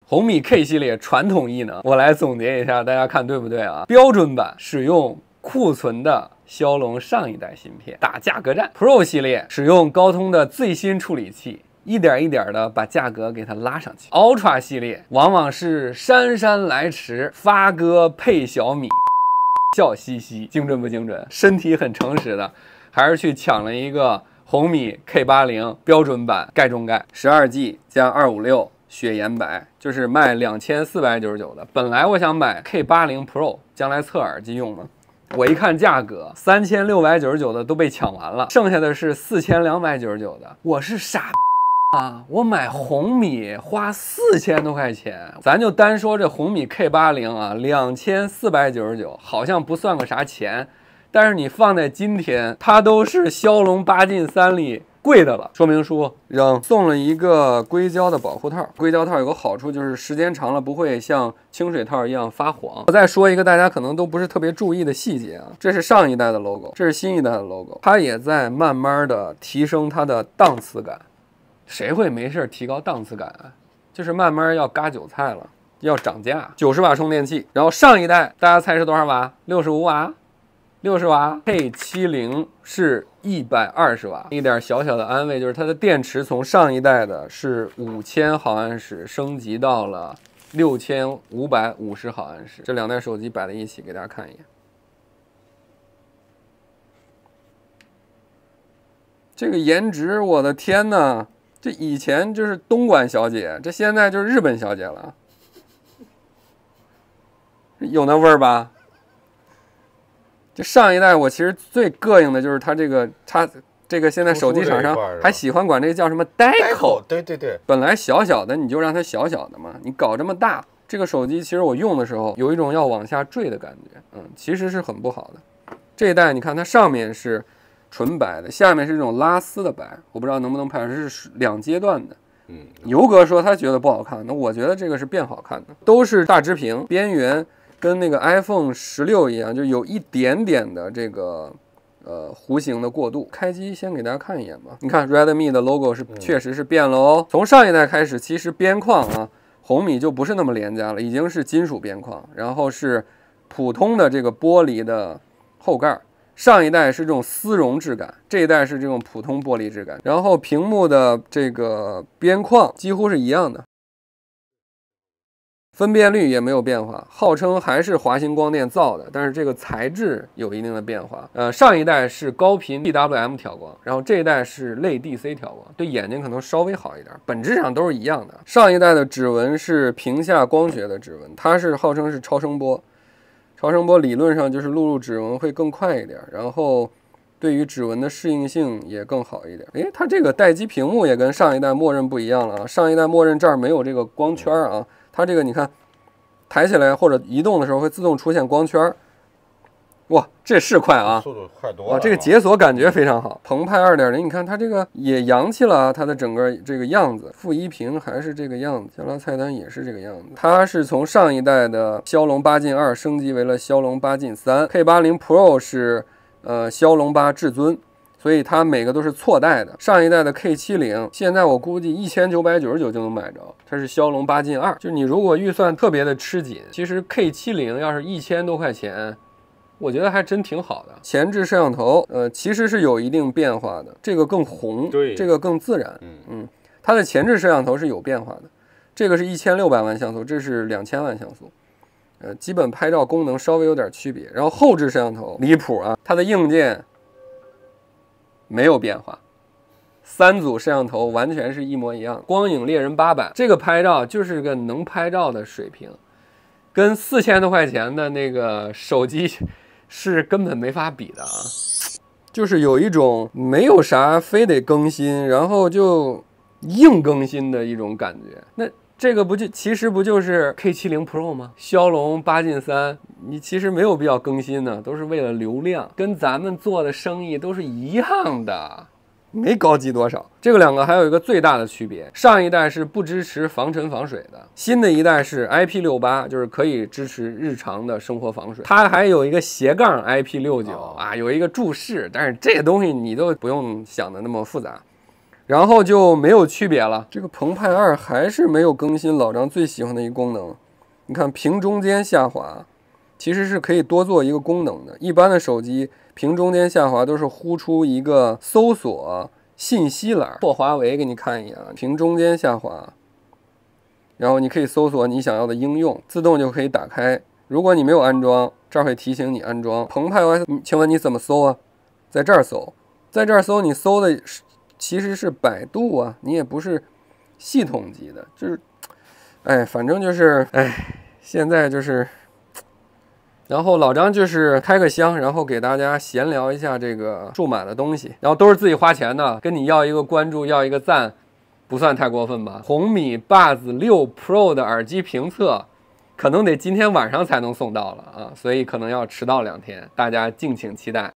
红米 K 系列传统异能，我来总结一下，大家看对不对啊？标准版使用库存的骁龙上一代芯片打价格战 ，Pro 系列使用高通的最新处理器，一点一点的把价格给它拉上去。Ultra 系列往往是姗姗来迟，发哥配小米，笑嘻嘻，精准不精准？身体很诚实的，还是去抢了一个红米 K80标准版盖中盖，12G 加256。雪颜白就是卖2499的，本来我想买 K80 Pro， 将来侧耳机用嘛。我一看价格，3699的都被抢完了，剩下的是4299的。我是傻啊！我买红米花4000多块钱，咱就单说这红米 K80啊，2499，好像不算个啥钱，但是你放在今天，它都是骁龙8进3里贵的了。说明书扔，送了一个硅胶的保护套。硅胶套有个好处就是时间长了不会像清水套一样发黄。我再说一个大家可能都不是特别注意的细节啊，这是上一代的 logo， 这是新一代的 logo， 它也在慢慢的提升它的档次感。谁会没事提高档次感啊？就是慢慢要割韭菜了，要涨价。90瓦充电器，然后上一代大家猜是多少瓦？65瓦。60瓦 K70 是120瓦，一点小小的安慰就是它的电池从上一代的是5000毫安时升级到了6550毫安时。这两代手机摆在一起给大家看一眼，这个颜值，我的天呐！这以前就是东莞小姐，这现在就是日本小姐了，有那味儿吧？这上一代我其实最膈应的就是它这个现在手机厂商还喜欢管这个叫什么呆口，对对对，本来小小的你就让它小小的嘛，你搞这么大，这个手机其实我用的时候有一种要往下坠的感觉，其实是很不好的。这一代你看它上面是纯白的，下面是这种拉丝的白，我不知道能不能拍出，是2阶段的。牛哥说他觉得不好看，那我觉得这个是变好看的，都是大直屏，边缘跟那个 iPhone 16一样，就有一点点的这个弧形的过渡。开机先给大家看一眼吧，你看 Redmi 的 logo 是确实是变了哦。从上一代开始，其实边框啊，红米就不是那么廉价了，已经是金属边框，然后是普通的这个玻璃的后盖。上一代是这种丝绒质感，这一代是这种普通玻璃质感，然后屏幕的这个边框几乎是一样的。分辨率也没有变化，号称还是华星光电造的，但是这个材质有一定的变化。上一代是高频 DWM 调光，然后这一代是类 DC 调光，对眼睛可能稍微好一点，本质上都是一样的。上一代的指纹是屏下光学的指纹，它是号称是超声波，超声波理论上就是录入指纹会更快一点，然后对于指纹的适应性也更好一点。诶，它这个待机屏幕也跟上一代默认不一样了啊，上一代默认这儿没有这个光圈啊。它这个你看，抬起来或者移动的时候会自动出现光圈，哇，这是快啊！速度快多了。哇，这个解锁感觉非常好。澎湃2.0，你看它这个也洋气了，它的整个这个样子。负一屏还是这个样子，下拉菜单也是这个样子。它是从上一代的骁龙8进2升级为了骁龙8进3，K80 Pro 是骁龙8至尊。所以它每个都是错代的。上一代的 K70，现在我估计1999就能买着，它是骁龙8进2。就你如果预算特别的吃紧，其实 K70要是1000多块钱，我觉得还真挺好的。前置摄像头，其实是有一定变化的，这个更红，对，这个更自然。它的前置摄像头是有变化的，这个是1600万像素，这是2000万像素。基本拍照功能稍微有点区别。然后后置摄像头离谱啊，它的硬件没有变化，3组摄像头完全是一模一样。光影猎人8版这个拍照就是个能拍照的水平，跟4000多块钱的那个手机是根本没法比的啊。就是有一种没有啥非得更新，然后就硬更新的一种感觉。那这个其实不就是 K70 Pro 吗？骁龙8进3，你其实没有必要更新呢，都是为了流量，跟咱们做的生意都是一样的，没高级多少。这个两个还有一个最大的区别，上一代是不支持防尘防水的，新的一代是 IP68， 就是可以支持日常的生活防水。它还有一个斜杠 IP69啊，有一个注释，但是这个东西你都不用想的那么复杂。然后就没有区别了。这个澎湃2还是没有更新老张最喜欢的一个功能。你看屏中间下滑，其实是可以多做一个功能的。一般的手机屏中间下滑都是呼出一个搜索信息栏。破华为给你看一眼啊，屏中间下滑，然后你可以搜索你想要的应用，自动就可以打开。如果你没有安装，这儿会提醒你安装澎湃 OS。请问你怎么搜啊？在这儿搜，在这儿搜，你搜的其实是百度啊，你也不是系统级的，就是，哎，反正就是，哎，现在就是，然后老张就是开个箱，然后给大家闲聊一下这个数码的东西，然后都是自己花钱的，跟你要一个关注，要一个赞，不算太过分吧？红米 Buds 6 Pro 的耳机评测。可能得今天晚上才能送到了啊，所以可能要迟到2天，大家敬请期待。